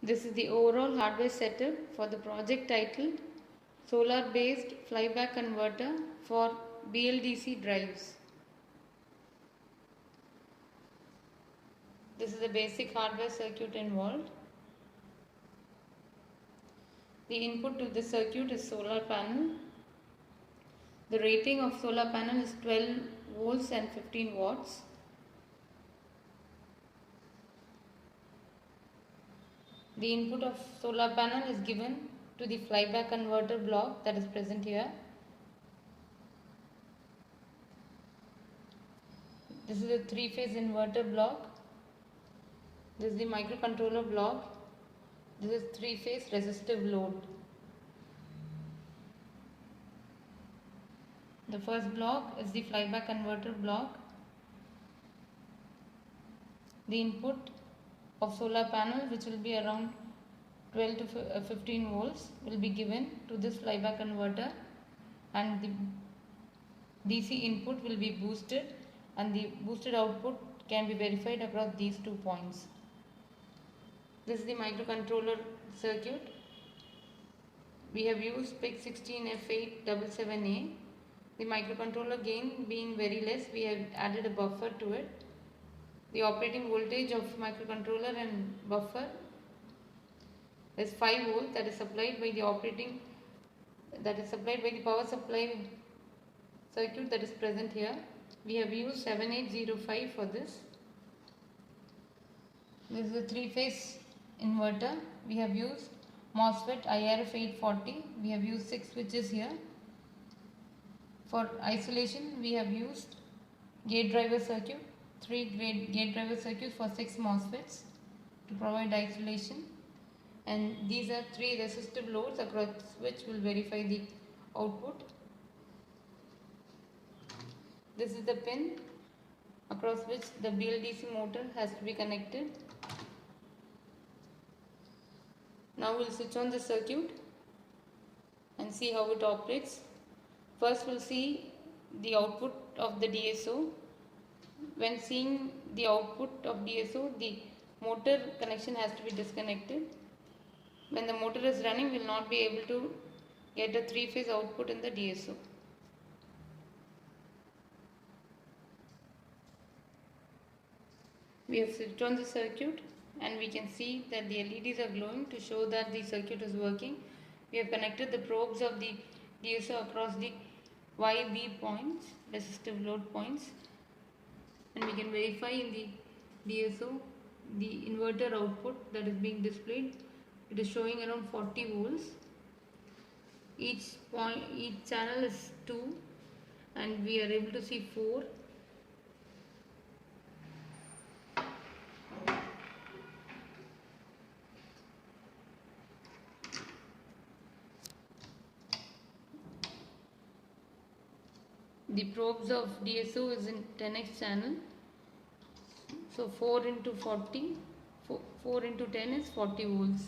This is the overall hardware setup for the project titled Solar Based Flyback Converter for BLDC Drives. This is the basic hardware circuit involved. The input to the circuit is solar panel. The rating of solar panel is 12 volts and 15 watts. The input of solar panel is given to the flyback converter block that is present here. This is a three-phase inverter block. This is the microcontroller block. This is three-phase resistive load. The first block is the flyback converter block. The input of solar panel, which will be around 12 to 15 volts, will be given to this flyback converter, and the DC input will be boosted, and the boosted output can be verified across these 2 points. This is the microcontroller circuit. We have used PIC16F877A. The microcontroller gain being very less, we have added a buffer to it. The operating voltage of microcontroller and buffer is 5 volts, that is supplied by the power supply circuit that is present here. We have used 7805 for this. This is a three-phase inverter. We have used MOSFET IRF840. We have used 6 switches here. For isolation, we have used gate driver circuit, 3 gate driver circuits for 6 MOSFETs to provide isolation. And these are 3 resistive loads across which will verify the output. This is the pin across which the BLDC motor has to be connected. Now we'll switch on the circuit and see how it operates. First we'll see the output of the DSO. When seeing the output of DSO, the motor connection has to be disconnected. When the motor is running, we will not be able to get a 3-phase output in the DSO. We have switched on the circuit and we can see that the LEDs are glowing to show that the circuit is working. We have connected the probes of the DSO across the YB points, resistive load points, and we can verify in the DSO the inverter output that is being displayed. It is showing around 40 volts. Each channel is 2 and we are able to see 4. The probes of DSO is in 10x channel. So 4 into 40, 4 into 10 is 40 volts.